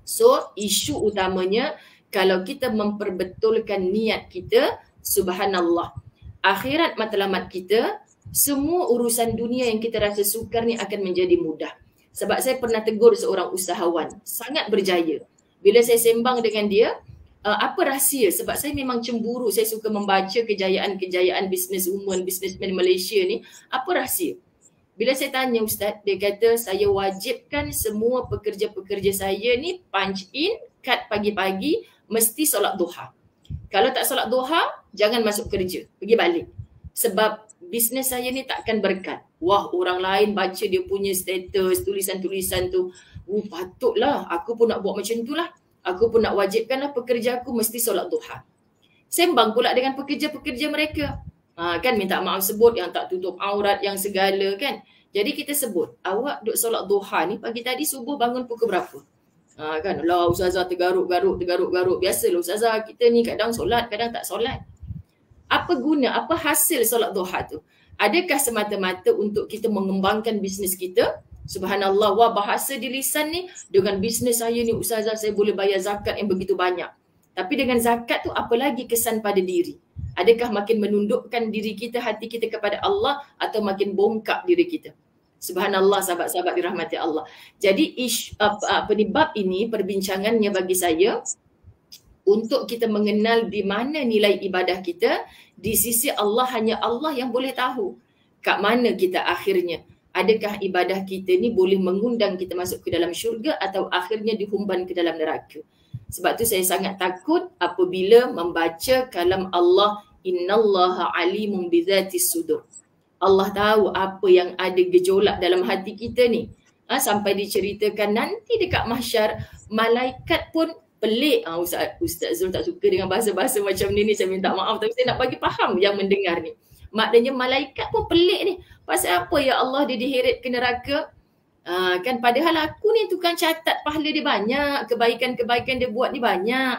So, isu utamanya, kalau kita memperbetulkan niat kita, subhanallah, akhirat matlamat kita, semua urusan dunia yang kita rasa sukar ni akan menjadi mudah. Sebab saya pernah tegur seorang usahawan, sangat berjaya. Bila saya sembang dengan dia, apa rahsia? Sebab saya memang cemburu, saya suka membaca kejayaan-kejayaan businesswoman, businessman Malaysia ni. Apa rahsia? Bila saya tanya Ustaz, dia kata saya wajibkan semua pekerja-pekerja saya ni punch in, cut pagi-pagi, mesti solat duha. Kalau tak solat duha, jangan masuk kerja, pergi balik. Sebab bisnes saya ni takkan berkat. Wah, orang lain baca dia punya status, tulisan-tulisan tu. Patutlah, aku pun nak buat macam tu lah. Aku pun nak wajibkanlah pekerja aku mesti solat duha. Sembang pula dengan pekerja-pekerja mereka. Kan minta maaf sebut yang tak tutup aurat, yang segala kan. Jadi kita sebut, awak duk solat duha ni pagi tadi subuh bangun pukul berapa? Kan, lah ustazah tergaruk-garuk. Biasalah ustazah kita ni kadang solat, kadang tak solat. Apa guna, apa hasil solat duha tu? Adakah semata-mata untuk kita mengembangkan bisnes kita? Subhanallah, wah bahasa di lisan ni, dengan bisnes saya ni ustazah saya boleh bayar zakat yang begitu banyak. Tapi dengan zakat tu apa lagi kesan pada diri? Adakah makin menundukkan diri kita, hati kita kepada Allah atau makin bongkak diri kita? Subhanallah, sahabat-sahabat dirahmati Allah. Jadi bab ini perbincangannya bagi saya untuk kita mengenal di mana nilai ibadah kita. Di sisi Allah, hanya Allah yang boleh tahu kat mana kita akhirnya. Adakah ibadah kita ni boleh mengundang kita masuk ke dalam syurga atau akhirnya dihumban ke dalam neraka. Sebab tu saya sangat takut apabila membaca kalam Allah, innallaha alimun bizatis sudur. Allah tahu apa yang ada gejolak dalam hati kita ni. Sampai diceritakan nanti dekat mahsyar, malaikat pun pelik. Ustaz Zul tak suka dengan bahasa-bahasa macam ni, saya minta maaf. Tapi saya nak bagi faham yang mendengar ni. Maknanya malaikat pun pelik ni. Pasal apa ya Allah dia diheret ke neraka? Kan padahal aku ni tukang catat pahala dia banyak. Kebaikan-kebaikan dia buat ni banyak.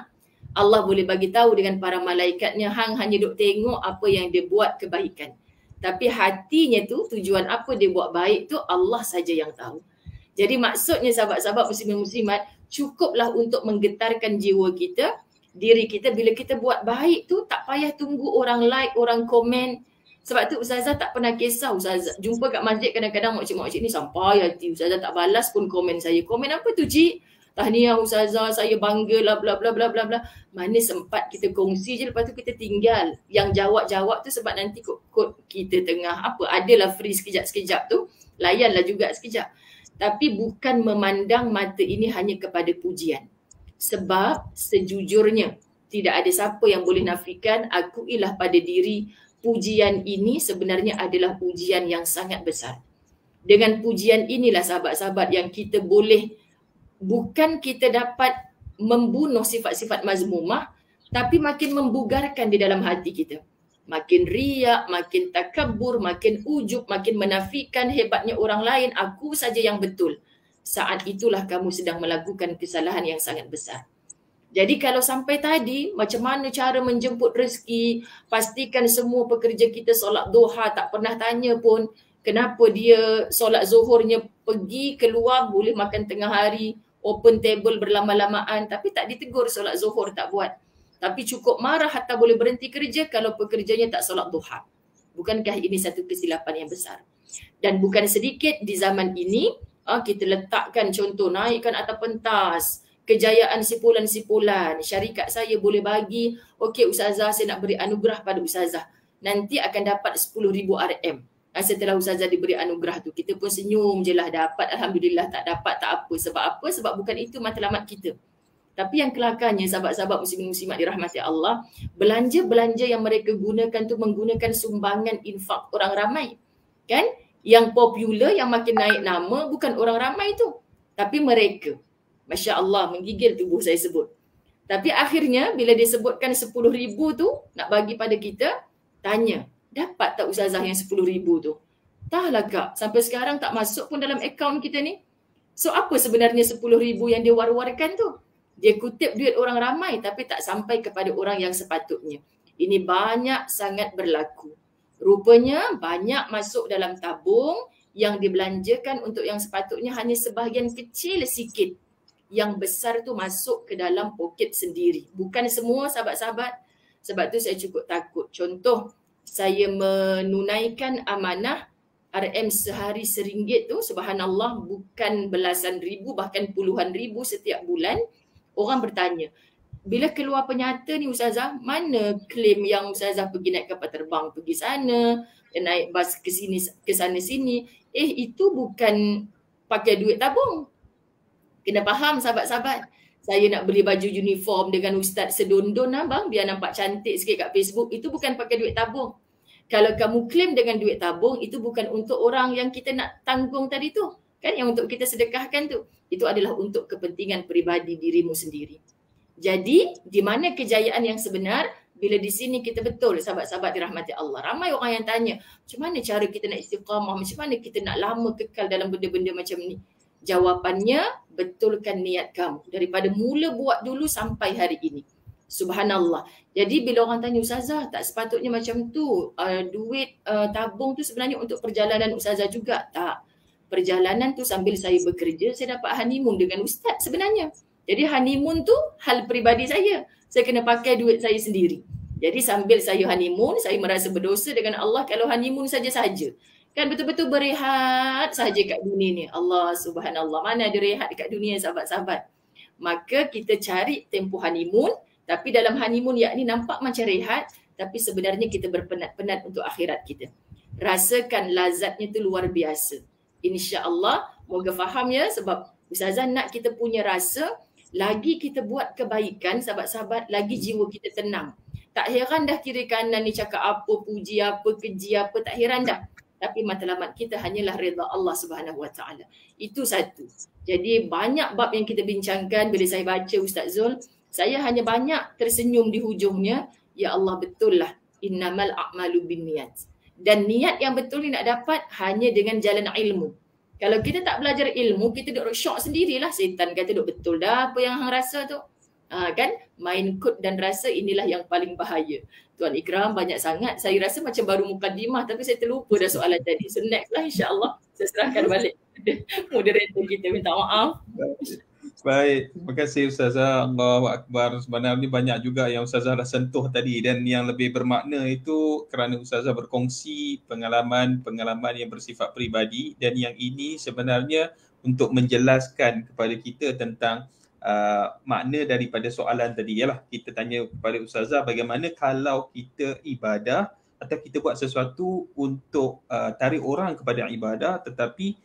Allah boleh bagi tahu dengan para malaikatnya, hang hanya duk tengok apa yang dia buat kebaikan. Tapi hatinya tu, tujuan apa dia buat baik tu Allah saja yang tahu. Jadi maksudnya sahabat-sahabat muslimin muslimat, cukuplah untuk menggetarkan jiwa kita, diri kita. Bila kita buat baik tu tak payah tunggu orang like, orang komen. Sebab tu Ustazah tak pernah kisah. Ustazah jumpa kat masjid kadang-kadang makcik-makcik ni sampai hati. Ustazah tak balas pun komen saya. Komen apa tu cik? Tahniah Ustazah, saya bangga lah bla bla bla bla bla. Mana sempat kita kongsi je, lepas tu kita tinggal. Yang jawab-jawab tu sebab nanti kod kita tengah apa, adalah free sekejap-sekejap tu, layanlah juga sekejap. Tapi bukan memandang mata ini hanya kepada pujian. Sebab sejujurnya tidak ada siapa yang boleh nafikan, akuilah pada diri, pujian ini sebenarnya adalah pujian yang sangat besar. Dengan pujian inilah sahabat-sahabat yang kita boleh, bukan kita dapat membunuh sifat-sifat mazmumah, tapi makin membugarkan di dalam hati kita. Makin riak, makin takabur, makin ujub, makin menafikan hebatnya orang lain, aku saja yang betul. Saat itulah kamu sedang melakukan kesalahan yang sangat besar. Jadi kalau sampai tadi, macam mana cara menjemput rezeki, pastikan semua pekerja kita solat duha, tak pernah tanya pun kenapa dia solat zuhurnya pergi keluar, boleh makan tengah hari, open table berlama-lamaan, tapi tak ditegur solat zuhur, tak buat. Tapi cukup marah hatta boleh berhenti kerja kalau pekerjanya tak solat duha. Bukankah ini satu kesilapan yang besar? Dan bukan sedikit di zaman ini, kita letakkan contoh, naikkan atap pentas, kejayaan sipulan-sipulan, syarikat saya boleh bagi, okey Ustazah saya nak beri anugerah pada Ustazah. Nanti akan dapat 10,000 RM. Setelah Ustazah diberi anugerah tu, kita pun senyum je lah, dapat Alhamdulillah, tak dapat tak apa. Sebab apa? Sebab bukan itu matlamat kita. Tapi yang kelakarnya sahabat-sahabat muslimin muslimat dirahmati Allah, belanja-belanja yang mereka gunakan tu menggunakan sumbangan infak orang ramai. Kan? Yang popular, yang makin naik nama bukan orang ramai tu, tapi mereka. Masya Allah, menggigil tubuh saya sebut. Tapi akhirnya bila disebutkan 10,000 tu nak bagi pada kita, tanya, dapat tak Ustazah yang 10,000 tu? Tak lah kak, sampai sekarang tak masuk pun dalam akaun kita ni. So apa sebenarnya 10,000 yang dia war-warkan tu? Dia kutip duit orang ramai tapi tak sampai kepada orang yang sepatutnya. Ini banyak sangat berlaku. Rupanya banyak masuk dalam tabung yang dibelanjakan untuk yang sepatutnya hanya sebahagian kecil sikit. Yang besar tu masuk ke dalam poket sendiri. Bukan semua sahabat-sahabat. Sebab tu saya cukup takut. Contoh, saya menunaikan amanah RM sehari RM1 tu, subhanallah, bukan belasan ribu, bahkan puluhan ribu setiap bulan. Orang bertanya, bila keluar penyata ni Ustazah, mana klaim yang Ustazah pergi naik kapal terbang pergi sana, naik bas ke sini, ke sana sini. Itu bukan pakai duit tabung. Kena faham sahabat-sahabat. Saya nak beli baju uniform dengan ustaz sedondon abang biar nampak cantik sikit kat Facebook, itu bukan pakai duit tabung. Kalau kamu claim dengan duit tabung, itu bukan untuk orang yang kita nak tanggung tadi tu. Kan yang untuk kita sedekahkan tu. Itu adalah untuk kepentingan peribadi dirimu sendiri. Jadi, di mana kejayaan yang sebenar? Bila di sini kita betul, sahabat-sahabat dirahmati Allah. Ramai orang yang tanya, macam mana cara kita nak istiqamah? Macam mana kita nak lama kekal dalam benda-benda macam ni? Jawapannya, betulkan niat kamu. Daripada mula buat dulu sampai hari ini. Subhanallah. Jadi bila orang tanya, Ustazah tak sepatutnya macam tu, duit tabung tu sebenarnya untuk perjalanan Ustazah juga. Tak. Perjalanan tu sambil saya bekerja, saya dapat honeymoon dengan Ustaz sebenarnya. Jadi honeymoon tu hal peribadi saya. Saya kena pakai duit saya sendiri. Jadi sambil saya honeymoon, saya merasa berdosa dengan Allah kalau honeymoon saja-saja. Kan betul-betul berehat sahaja kat dunia ni. Allah subhanallah. Mana ada rehat dekat dunia sahabat-sahabat. Maka kita cari tempoh honeymoon. Tapi dalam honeymoon yakni nampak macam rehat. Tapi sebenarnya kita berpenat-penat untuk akhirat kita. Rasakan lazatnya tu luar biasa. InsyaAllah. Moga faham ya. Sebab Ustazah nak kita punya rasa. Lagi kita buat kebaikan sahabat-sahabat. Lagi jiwa kita tenang. Tak heran dah kiri kanan ni cakap apa, puji apa, keji apa. Tak heran dah. Tapi matlamat kita hanyalah redha Allah Subhanahu Wa Taala. Itu satu. Jadi banyak bab yang kita bincangkan bila saya baca Ustaz Zul, saya hanya banyak tersenyum di hujungnya. Ya Allah, betul lah. Innamal a'malu binniyat. Dan niat yang betul ni nak dapat hanya dengan jalan ilmu. Kalau kita tak belajar ilmu, kita duk syok sendirilah. Setan kata duk betul dah apa yang hang rasa tu. Kan main kod dan rasa inilah yang paling bahaya. Tuan Ikram banyak sangat. Saya rasa macam baru mukadimah tapi saya terlupa dah soalan tadi. So next lah insya-Allah saya serahkan balik moderator kita, minta maaf. Baik, terima kasih Ustazah. Allahu Akbar. Sebenarnya ni banyak juga yang Ustazah dah sentuh tadi dan yang lebih bermakna itu kerana Ustazah berkongsi pengalaman yang bersifat peribadi dan yang ini sebenarnya untuk menjelaskan kepada kita tentang makna daripada soalan tadi. Ialah kita tanya kepada Ustazah bagaimana kalau kita ibadah atau kita buat sesuatu untuk tarik orang kepada ibadah tetapi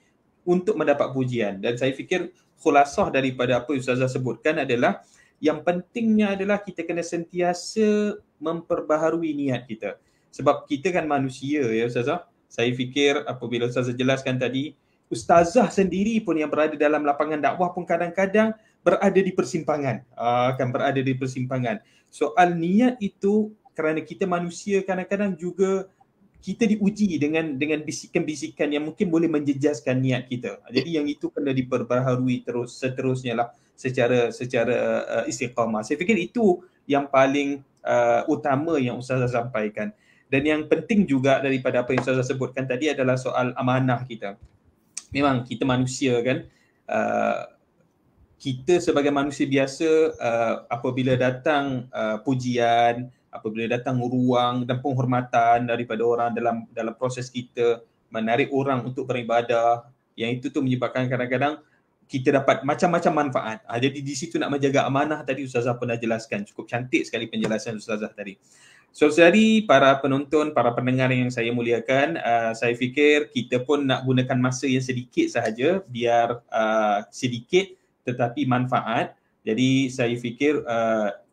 untuk mendapat pujian. Dan saya fikir khulasah daripada apa Ustazah sebutkan adalah yang pentingnya adalah kita kena sentiasa memperbaharui niat kita. Sebab kita kan manusia ya Ustazah. Saya fikir apabila Ustazah jelaskan tadi, Ustazah sendiri pun yang berada dalam lapangan dakwah pun kadang-kadang berada di persimpangan. Akan berada di persimpangan. Soal niat itu kerana kita manusia kadang-kadang juga kita diuji dengan bisikan-bisikan yang mungkin boleh menjejaskan niat kita. Jadi yang itu kena diperbaharui seterusnya lah secara istiqamah. Saya fikir itu yang paling utama yang Ustazah sampaikan. Dan yang penting juga daripada apa yang Ustazah sebutkan tadi adalah soal amanah kita. Memang kita manusia kan, kita sebagai manusia biasa apabila datang pujian, apabila datang ruang dan penghormatan daripada orang dalam proses kita menarik orang untuk beribadah, yang itu tu menyebabkan kadang-kadang kita dapat macam-macam manfaat. Jadi di situ nak menjaga amanah tadi Ustazah pernah jelaskan. Cukup cantik sekali penjelasan Ustazah tadi. Saudari, para penonton, para pendengar yang saya muliakan, saya fikir kita pun nak gunakan masa yang sedikit sahaja biar sedikit tetapi manfaat. Jadi saya fikir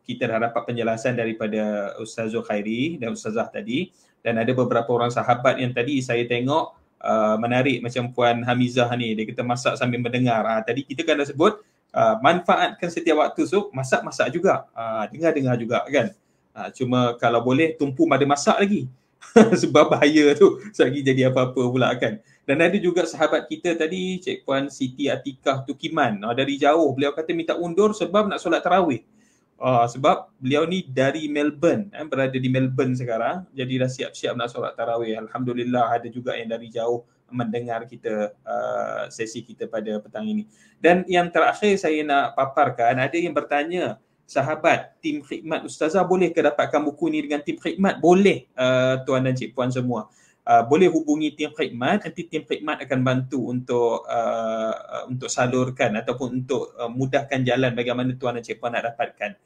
kita dah dapat penjelasan daripada Ustaz Zul Khairi dan Ustazah tadi, dan ada beberapa orang sahabat yang tadi saya tengok menarik macam Puan Hamizah ni, dia kata masak sambil mendengar. Tadi kita kan dah sebut manfaatkan setiap waktu, so masak-masak juga, dengar-dengar juga kan. Cuma kalau boleh tumpu pada masak lagi sebab bahaya tu selagi jadi apa-apa pula kan. Dan ada juga sahabat kita tadi, Cik Puan Siti Atikah Tukiman, dari jauh beliau kata minta undur sebab nak solat tarawih. Sebab beliau ni dari Melbourne, berada di Melbourne sekarang, jadi dah siap-siap nak solat tarawih. Alhamdulillah ada juga yang dari jauh mendengar kita sesi kita pada petang ini. Dan yang terakhir saya nak paparkan, ada yang bertanya, sahabat, tim khidmat Ustazah boleh ke dapatkan buku ni dengan tim khidmat? Boleh tuan dan cik puan semua. Boleh hubungi tim khidmat, nanti tim khidmat akan bantu untuk salurkan ataupun untuk mudahkan jalan bagaimana tuan dan cik puan nak dapatkan.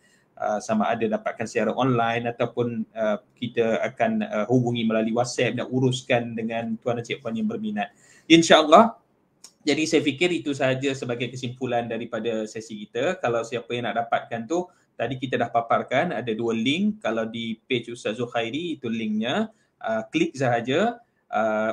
Sama ada dapatkan secara online ataupun kita akan hubungi melalui WhatsApp dan uruskan dengan tuan dan cik puan yang berminat. InsyaAllah Jadi saya fikir itu sahaja sebagai kesimpulan daripada sesi kita. Kalau siapa yang nak dapatkan tu, tadi kita dah paparkan ada 2 link. Kalau di page Ustaz Zulkhairi itu linknya. Klik sahaja.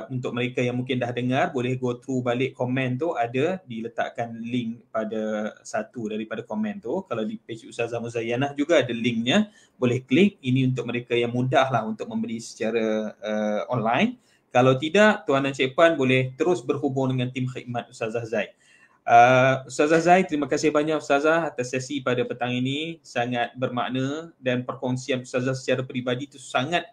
Untuk mereka yang mungkin dah dengar, boleh go through balik komen tu, ada diletakkan link pada satu daripada komen tu. Kalau di page Ustazah Muzayyanah juga ada linknya, boleh klik. Ini untuk mereka yang mudah lah untuk memberi secara online. Kalau tidak, Tuan dan Cik Puan boleh terus berhubung dengan tim khidmat Ustazah Zai. Ustazah Zai, terima kasih banyak Ustazah atas sesi pada petang ini. Sangat bermakna dan perkongsian Ustazah secara peribadi itu sangat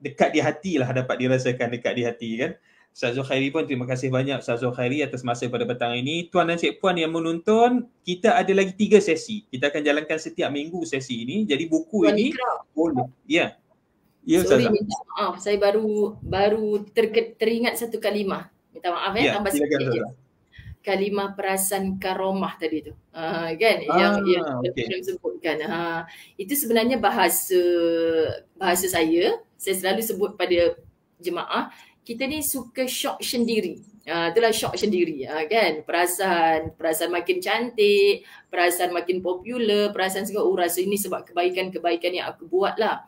dekat di hati lah, dapat dirasakan dekat di hati kan. Ustaz Zulkhairi pun terima kasih banyak Ustaz Zulkhairi atas masa pada petang ini. Tuan dan Cik Puan yang menonton, kita ada lagi 3 sesi. Kita akan jalankan setiap minggu sesi ini. Jadi buku Tuan ini Ikram. boleh. Ya. Ya Sorry, Ustazah. minta maaf. Saya baru teringat satu kalimah. Minta maaf Ya, tambah silakan sikit je. Ustazah. Kalimah perasan karomah tadi tu. Kan yang okey. sebutkan. Itu sebenarnya bahasa saya selalu sebut pada jemaah, kita ni suka syok sendiri. Itulah syok sendiri kan. Perasaan makin cantik, perasaan makin popular, perasaan segala rasa ini sebab kebaikan-kebaikan yang aku buat lah.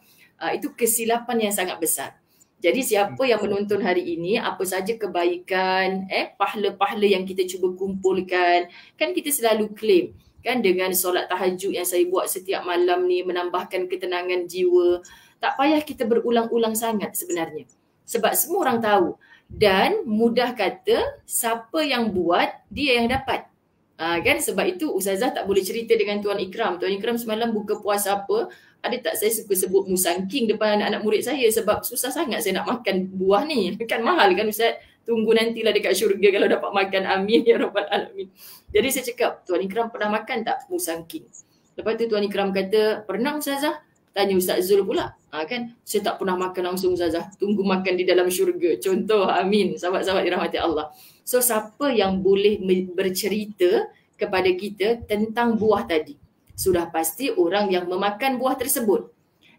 Itu kesilapan yang sangat besar. Jadi siapa yang menonton hari ini, apa saja kebaikan, pahala-pahala yang kita cuba kumpulkan, kan kita selalu claim kan dengan solat tahajud yang saya buat setiap malam ni menambahkan ketenangan jiwa. Tak payah kita berulang-ulang sangat sebenarnya. Sebab semua orang tahu. Dan mudah kata, siapa yang buat, dia yang dapat. Kan sebab itu Ustazah tak boleh cerita dengan Tuan Ikram. Tuan Ikram semalam buka puasa apa, ada tak saya suka sebut musangking depan anak-anak murid saya sebab susah sangat saya nak makan buah ni. Kan mahal kan Ustaz? Tunggu nantilah dekat syurga kalau dapat makan. Amin ya rabbal alamin. Jadi saya cakap, Tuan Ikram pernah makan tak musangking? Lepas tu Tuan Ikram kata, pernah Ustazah? Tanya Ustaz Zul pula. Kan saya tak pernah makan langsung Ustazah. Tunggu makan di dalam syurga. Contoh, amin. Sahabat-sahabat dirahmati Allah. So siapa yang boleh bercerita kepada kita tentang buah tadi? Sudah pasti orang yang memakan buah tersebut.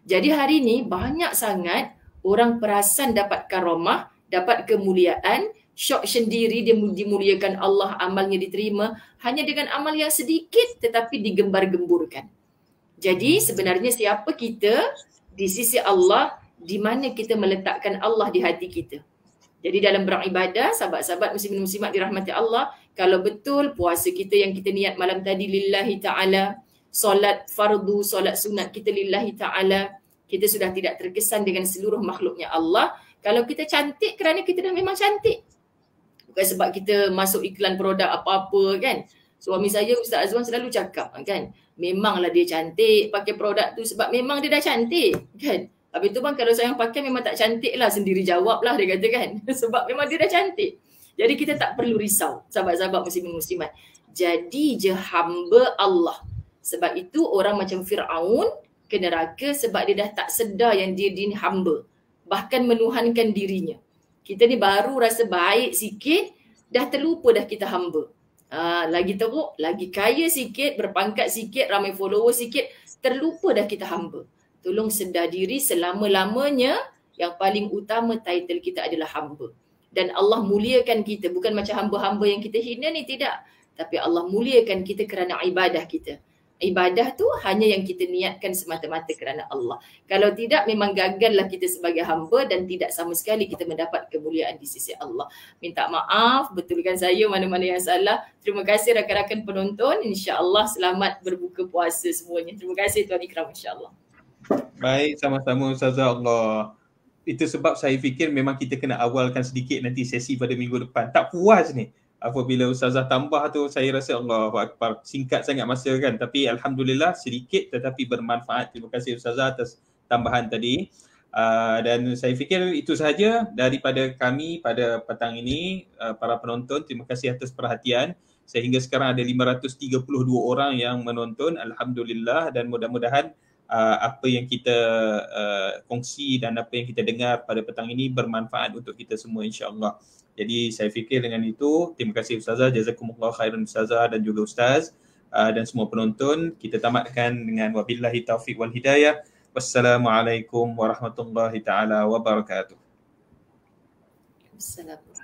Jadi hari ini banyak sangat orang perasan dapat karomah, dapat kemuliaan, syok sendiri dia dimuliakan Allah, amalnya diterima hanya dengan amal yang sedikit tetapi digembar-gemburkan. Jadi sebenarnya siapa kita di sisi Allah, di mana kita meletakkan Allah di hati kita. Jadi dalam beribadah, sahabat-sahabat muslimin muslimat dirahmati Allah, kalau betul puasa kita yang kita niat malam tadi lillahi ta'ala, solat fardu, solat sunat kita lillahi ta'ala, kita sudah tidak terkesan dengan seluruh makhluknya Allah. Kalau kita cantik kerana kita dah memang cantik, bukan sebab kita masuk iklan produk apa-apa kan. Suami saya Ustaz Azwan selalu cakap kan, memanglah dia cantik pakai produk tu sebab memang dia dah cantik kan. Habis tu bang, kalau saya yang pakai memang tak cantik lah, sendiri jawab lah dia kata kan. Sebab memang dia dah cantik. Jadi kita tak perlu risau sahabat-sahabat muslimin muslimat. Jadi je hamba Allah. Sebab itu orang macam Fir'aun ke neraka sebab dia dah tak sedar yang dia ni hamba. Bahkan menuhankan dirinya. Kita ni baru rasa baik sikit, dah terlupa dah kita hamba. Lagi teruk, lagi kaya sikit, berpangkat sikit, ramai follower sikit, terlupa dah kita hamba. Tolong sedar diri selama-lamanya, yang paling utama title kita adalah hamba. Dan Allah muliakan kita, bukan macam hamba-hamba yang kita hina ni, tidak. Tapi Allah muliakan kita kerana ibadah kita. Ibadah tu hanya yang kita niatkan semata-mata kerana Allah. Kalau tidak, memang gagallah kita sebagai hamba dan tidak sama sekali kita mendapat kemuliaan di sisi Allah. Minta maaf, betulkan saya mana-mana yang salah. Terima kasih rakan-rakan penonton. InsyaAllah selamat berbuka puasa semuanya. Terima kasih Tuan Ikram, insyaAllah. Baik, sama-sama Ustazah. Allah. Itu sebab saya fikir memang kita kena awalkan sedikit nanti sesi pada minggu depan. Tak puas ni. Apabila Ustazah tambah tu, saya rasa Allahu Akbar, singkat sangat masa kan. Tapi Alhamdulillah sedikit tetapi bermanfaat. Terima kasih Ustazah atas tambahan tadi. Dan saya fikir itu sahaja daripada kami pada petang ini. Para penonton, terima kasih atas perhatian. Sehingga sekarang ada 532 orang yang menonton. Alhamdulillah, dan mudah-mudahan apa yang kita kongsi dan apa yang kita dengar pada petang ini bermanfaat untuk kita semua insya-Allah. Jadi saya fikir dengan itu, terima kasih Ustazah, jazakumullah khairan Ustazah dan juga Ustaz dan semua penonton. Kita tamatkan dengan wabillahi taufiq wal hidayah. Wassalamualaikum warahmatullahi taala wabarakatuh. Assalamualaikum.